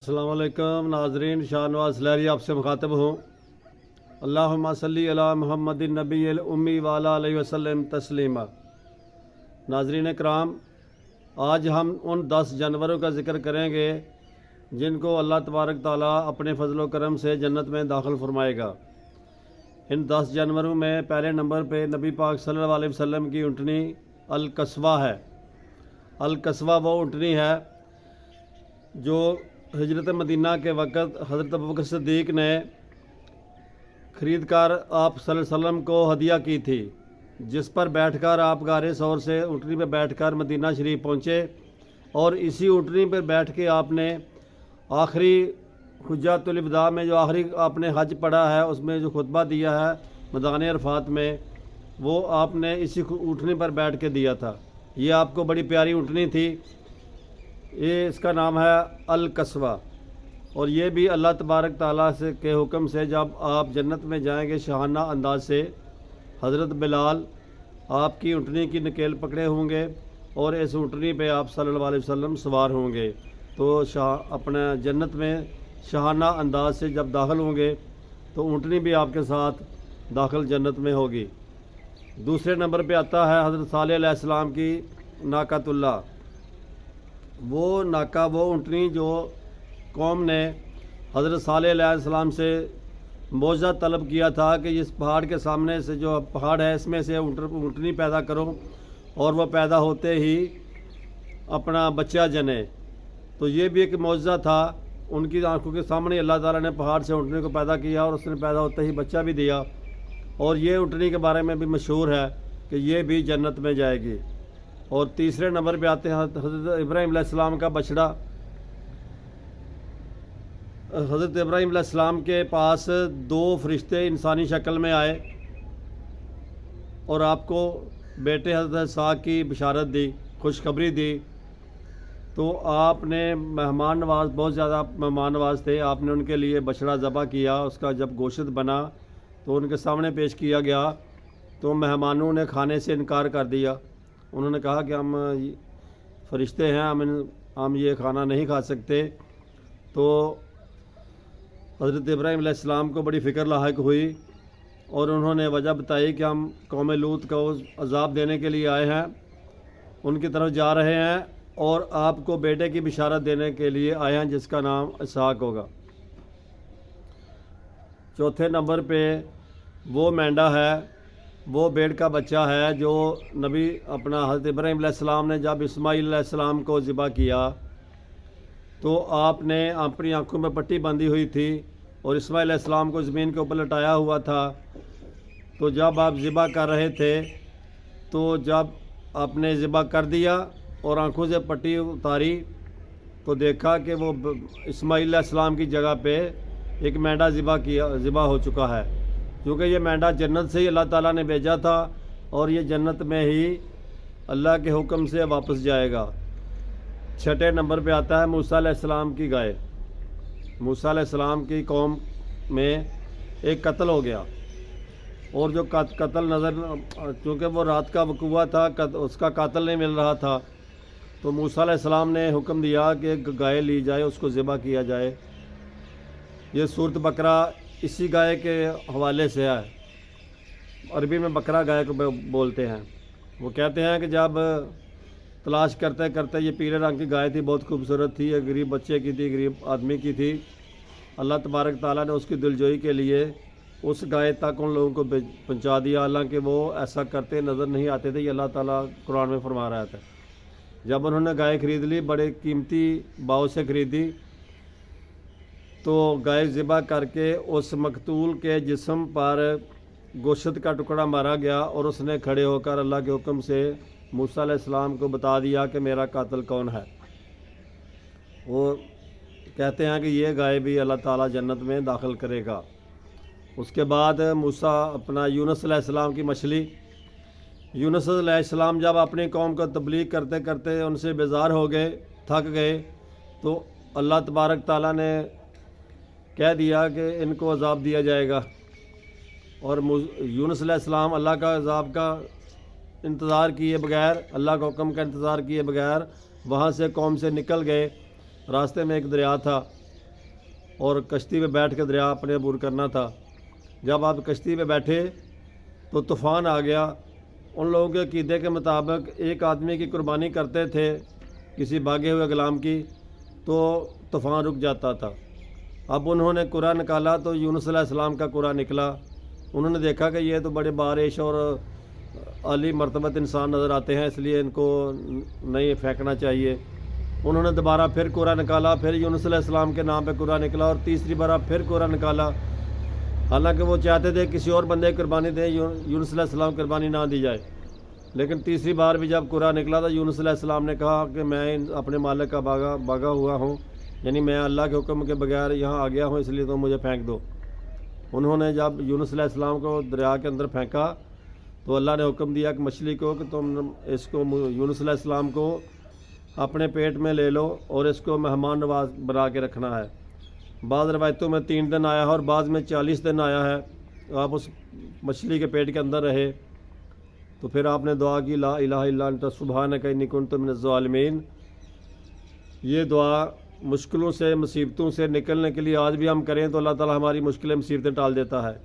अस्सलाम वालेकुम नाजरीन, शाहनवाज लहरी आपसे मुखातब हूँ। अल्लाहुम्मा सल्ली अला मुहम्मदिन नबील उम्मी वाला अलैहि वसल्लम तस्लीमा। नाजरीन कराम, आज हम उन 10 जानवरों का ज़िक्र करेंगे जिनको अल्लाह तबारक ताला अपने फ़ज़ल व करम से जन्नत में दाखिल फरमाएगा। इन 10 जानवरों में पहले नंबर पे नबी पाक सल्लल्लाहु अलैहि वसल्लम की ऊँटनी अल-कस्वा है। अल-कस्वा वो ऊँटनी है जो हिजरत मदीना के वक़्त हज़रत अबू बकर सिद्दीक़ ने ख़रीद कर आप सल्लल्लाहु अलैहि वसल्लम को हदिया की थी, जिस पर बैठकर आप गारे सौर से ऊँटनी पर बैठकर मदीना शरीफ पहुँचे और इसी ऊँटनी पर बैठ के आपने आखिरी हुज्जतुल विदा में जो आखिरी आपने हज पढ़ा है उसमें जो खुतबा दिया है मैदान अरफात में, वो आपने इसी ऊँटनी पर बैठ के दिया था। ये आपको बड़ी प्यारी ऊँटनी थी। ये इसका नाम है अल-कस्वा। और ये भी अल्लाह तबारक ताला से के हुक्म से जब आप जन्नत में जाएंगे शाहाना अंदाज से हज़रत बिलाल आपकी ऊँटनी की नकेल पकड़े होंगे और इस ऊँटनी पे आप सल्लल्लाहु अलैहि वसल्लम सवार होंगे। तो अपने जन्नत में शाहाना अंदाज से जब दाखिल होंगे तो ऊँटनी भी आपके साथ दाखिल जन्नत में होगी। दूसरे नंबर पे आता है हज़रत सालेह अलैहिस्सलाम की नाकातुल्लाह। वो नाका वो ऊँटनी जो कौम ने हज़रत सालेह अलैहिस्सलाम से मौज़ा तलब किया था कि इस पहाड़ के सामने से जो पहाड़ है इसमें से ऊँटनी पैदा करो और वह पैदा होते ही अपना बच्चा जने। तो ये भी एक मौज़ा था, उनकी आंखों के सामने अल्लाह ताला ने पहाड़ से ऊँटनी को पैदा किया और उसने पैदा होते ही बच्चा भी दिया। और ये ऊँटनी के बारे में भी मशहूर है कि ये भी जन्नत में जाएगी। और तीसरे नंबर पे आते हैं हज़रत इब्राहीम अलैहिस्सलाम का बछड़ा। हज़रत इब्राहीम अलैहिस्सलाम के पास 2 फरिश्ते इंसानी शक्ल में आए और आपको बेटे हज़रत इसहाक़ की बशारत दी, खुशखबरी दी। तो आपने मेहमान नवाज, बहुत ज़्यादा मेहमान नवाज थे, आपने उनके लिए बछड़ा ज़बह किया। उसका जब गोश्त बना तो उनके सामने पेश किया गया तो मेहमानों ने खाने से इनकार कर दिया। उन्होंने कहा कि हम फरिश्ते हैं, हम ये खाना नहीं खा सकते। तो हज़रत इब्राहीम अलैहिस्सलाम को बड़ी फ़िक्र लाहिक हुई और उन्होंने वजह बताई कि हम कौम लूत को अज़ाब देने के लिए आए हैं, उनकी तरफ जा रहे हैं और आपको बेटे की बिशारत देने के लिए आए हैं जिसका नाम इसहाक़ होगा। चौथे नंबर पे वो मेंढा है, वो भेड़ का बच्चा है जो नबी अपना हज़रत इब्राहीम अलैहिस्सलाम ने जब इस्माईल अलैहिस्सलाम को ज़िबा किया तो आपने अपनी आंखों में पट्टी बांधी हुई थी और इस्माईल अलैहिस्सलाम को ज़मीन के ऊपर लटाया हुआ था। तो जब आप ज़िबा कर रहे थे तो जब आपने ज़िबा कर दिया और आंखों से पट्टी उतारी तो देखा कि वो इस्माईल अलैहिस्सलाम की जगह पे एक मेंढा ज़िबा हो चुका है, क्योंकि ये मेंढा जन्नत से ही अल्लाह ताला ने भेजा था और ये जन्नत में ही अल्लाह के हुक्म से वापस जाएगा। छठे नंबर पे आता है मूसा अलैहिस्सलाम की गाय। मूसा अलैहिस्सलाम की कौम में एक कत्ल हो गया और जो कत्ल नज़र, क्योंकि वो रात का वक़ूआ था, उसका कातिल नहीं मिल रहा था, तो मूसा अलैहिस्सलाम ने हुक्म दिया कि एक गाय ली जाए, उसको ज़िबा किया जाए। ये सूरत बकरा इसी गाय के हवाले से है। अरबी में बकरा गाय को बोलते हैं। वो कहते हैं कि जब तलाश करते करते ये पीले रंग की गाय थी, बहुत खूबसूरत थी, ये गरीब बच्चे की थी, गरीब आदमी की थी। अल्लाह तबारक ताला ने उसकी दिलजोई के लिए उस गाय तक उन लोगों को पहुंचा दिया, हालांकि वो ऐसा करते नज़र नहीं आते थे। ये अल्लाह ताला कुरान में फरमा रहा था। जब उन्होंने गाय ख़रीद ली, बड़े कीमती भाव से ख़रीदी, तो गाय ज़िबा करके उस मकतूल के जिस्म पर गोश्त का टुकड़ा मारा गया और उसने खड़े होकर अल्लाह के हुक्म से मूसा अलैहिस्सलाम को बता दिया कि मेरा कातिल कौन है। वो कहते हैं कि ये गाय भी अल्लाह ताला जन्नत में दाखिल करेगा। उसके बाद मूसा अपना यूनुस अलैहिस्सलाम की मछली। यूनुस अलैहिस्सलाम जब अपनी कौम को तबलीग करते करते उनसे बेजार हो गए, थक गए, तो अल्लाह तबारक ताला ने कह दिया कि इनको अज़ाब दिया जाएगा। और यूनुस अलैहिस्सलाम अल्लाह का अज़ाब का इंतज़ार किए बगैर, अल्लाह के हुक्म का इंतज़ार किए बगैर वहाँ से कौम से निकल गए। रास्ते में एक दरिया था, اور کشتی میں بیٹھ کے دریا اپنے عبور کرنا تھا۔ جب آپ کشتی میں بیٹھے تو طوفان آ گیا۔ ان لوگوں کے عقیدے کے مطابق ایک آدمی کی قربانی کرتے تھے کسی بھاگے ہوئے غلام کی تو طوفان رک جاتا تھا۔ اب انہوں نے قرآن نکالا تو یونس علیہ السلام کا قرآن نکلا۔ انہوں نے دیکھا کہ یہ تو بڑے بارش اور عالی مرتبت انسان نظر آتے ہیں، اس لیے ان کو نہیں پھینکنا چاہیے۔ انہوں نے دوبارہ پھر قرآن نکالا، پھر یونس علیہ السلام کے نام پہ قرآن نکلا، اور تیسری بار پھر قرآن نکالا۔ حالانکہ وہ چاہتے تھے کسی اور بندے کی قربانی دیں، یونس علیہ السلام کی قربانی نہ دی جائے، لیکن تیسری بار بھی جب قرآن نکلا تو یونس علیہ السلام نے کہا کہ میں اپنے مالک کا بھاگا ہوا ہوں، یعنی میں اللہ کے حکم کے بغیر یہاں آ گیا ہوں، اس لیے تم مجھے پھینک دو۔ انہوں نے جب یونس علیہ السلام کو دریا کے اندر پھینکا تو اللہ نے حکم دیا کہ مچھلی کو کہ تم اس کو یونس علیہ السلام کو اپنے پیٹ میں لے لو اور اس کو مہمان نواز بنا کے رکھنا ہے۔ بعض روایتوں میں 3 دن آیا ہے اور بعض میں 40 دن آیا ہے۔ آپ اس مچھلی کے پیٹ کے اندر رہے تو پھر آپ نے دعا کی، لا الہ الا انت سبحانک انی کنت من الظالمین۔ یہ دعا مشکلوں سے مصیبتوں سے نکلنے کے لیے آج بھی ہم کریں تو اللہ تعالی ہماری مشکلیں مصیبتیں ٹال دیتا ہے۔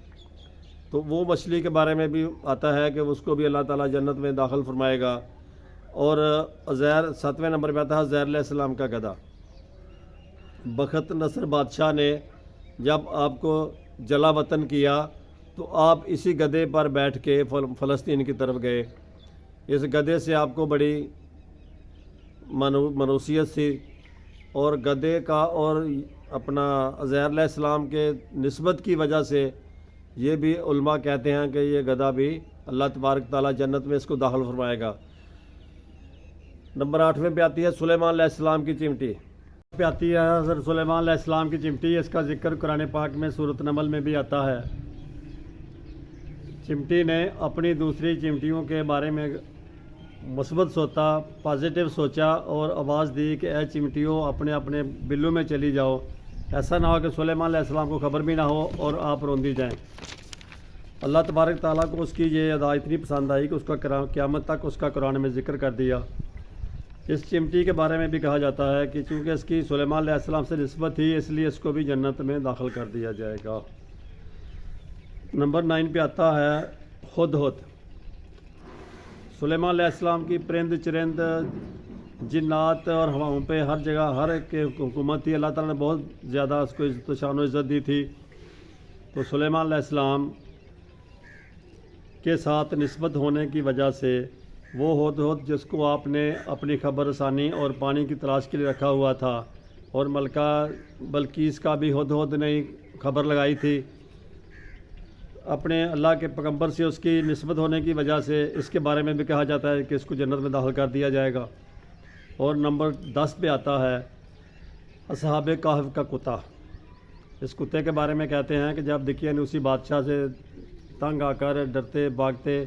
تو وہ مچھلی کے بارے میں بھی آتا ہے کہ اس کو بھی اللہ تعالیٰ جنت میں داخل فرمائے گا۔ اور عزیر 7ویں نمبر پہ آتا ہے عزیر علیہ السلام کا گدھا۔ بخت نصر بادشاہ نے جب آپ کو جلا وطن کیا تو آپ اسی گدھے پر بیٹھ کے فلسطین کی طرف گئے۔ اس گدھے سے آپ کو بڑی منوسیت تھی، اور گدھے کا اور اپنا عزیر علیہ السلام کے نسبت کی وجہ سے یہ بھی علماء کہتے ہیں کہ یہ گدھا بھی اللہ تبارک تعالیٰ جنت میں اس کو داخل فرمائے گا۔ نمبر 8ویں پہ آتی ہے سلیمان علیہ السلام کی چمٹی۔ پہ آتی ہے حضرت سلیمان علیہ السلام کی چمٹی۔ اس کا ذکر قرآن پاک میں سورۃ نمل میں بھی آتا ہے۔ چمٹی نے اپنی دوسری چمٹیوں کے بارے میں مثبت سوچا، پازیٹیو سوچا اور آواز دی کہ اے چمٹیوں اپنے اپنے بلوں میں چلی جاؤ، ایسا نہ ہو کہ سلیمان علیہ السلام کو خبر بھی نہ ہو اور آپ روندی جائیں۔ اللہ تبارک تعالیٰ کو اس کی یہ ادا اتنی پسند آئی کہ اس کا قیامت تک اس کا قرآن میں ذکر کر دیا۔ اس چمٹی کے بارے میں بھی کہا جاتا ہے کہ چونکہ اس کی سلیمان علیہ السلام سے نسبت تھی اس لیے اس کو بھی جنت میں داخل کر دیا جائے گا۔ نمبر 9 پہ آتا ہے ہدہد۔ سلیمان علیہ السلام کی پرند چرند جنات اور ہواؤں پہ ہر جگہ ہر ایک کی حکومت تھی۔ اللہ تعالیٰ نے بہت زیادہ اس کو عزت و شان و عزت دی تھی۔ تو سلیمان علیہ السلام کے ساتھ نسبت ہونے کی وجہ سے وہ ہدہد جس کو آپ نے اپنی خبر رسانی اور پانی کی تلاش کے لیے رکھا ہوا تھا، اور ملکہ بلقیس کا بھی ہدہد نے خبر لگائی تھی، اپنے اللہ کے پیغمبر سے اس کی نسبت ہونے کی وجہ سے اس کے بارے میں بھی کہا جاتا ہے کہ اس کو جنت میں داخل کر دیا جائے گا۔ اور نمبر 10 پہ آتا ہے اصحاب کہف کا کتا۔ اس کتے کے بارے میں کہتے ہیں کہ جب دقیانوسی بادشاہ سے تنگ آ کر ڈرتے بھاگتے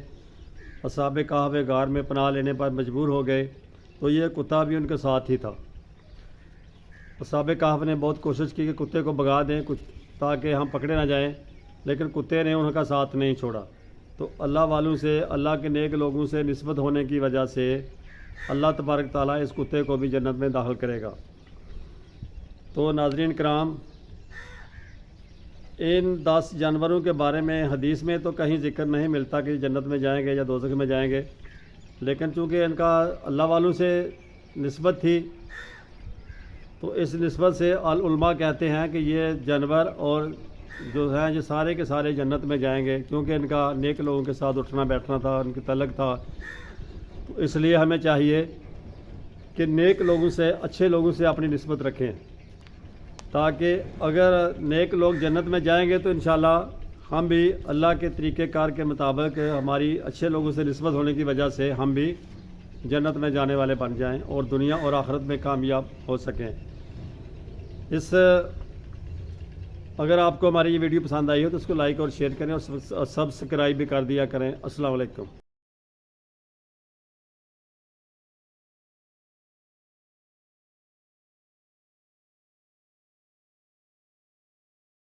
اصحاب کہف غار میں پناہ لینے پر مجبور ہو گئے تو یہ کتا بھی ان کے ساتھ ہی تھا۔ اصحاب کہف نے بہت کوشش کی کہ کتے کو بھگا دیں تاکہ ہم پکڑے نہ جائیں، لیکن کتے نے ان کا ساتھ نہیں چھوڑا۔ تو اللہ والوں سے، اللہ کے نیک لوگوں سے نسبت ہونے کی وجہ سے اللہ تبارک تعالیٰ اس کتے کو بھی جنت میں داخل کرے گا۔ تو ناظرین کرام، ان 10 جانوروں کے بارے میں حدیث میں تو کہیں ذکر نہیں ملتا کہ جنت میں جائیں گے یا دوزخ میں جائیں گے، لیکن چونکہ ان کا اللہ والوں سے نسبت تھی تو اس نسبت سے علماء کہتے ہیں کہ یہ جانور اور جو ہیں یہ سارے کے سارے جنت میں جائیں گے، کیونکہ ان کا نیک لوگوں کے ساتھ اٹھنا بیٹھنا تھا، ان کی تعلق تھا۔ تو اس لیے ہمیں چاہیے کہ نیک لوگوں سے، اچھے لوگوں سے اپنی نسبت رکھیں، تاکہ اگر نیک لوگ جنت میں جائیں گے تو انشاءاللہ ہم بھی اللہ کے طریقہ کار کے مطابق ہماری اچھے لوگوں سے نسبت ہونے کی وجہ سے ہم بھی جنت میں جانے والے بن جائیں اور دنیا اور آخرت میں کامیاب ہو سکیں۔ اگر آپ کو ہماری یہ ویڈیو پسند آئی ہو تو اس کو لائک اور شیئر کریں اور سبسکرائب بھی کر دیا کریں۔ السلام علیکم۔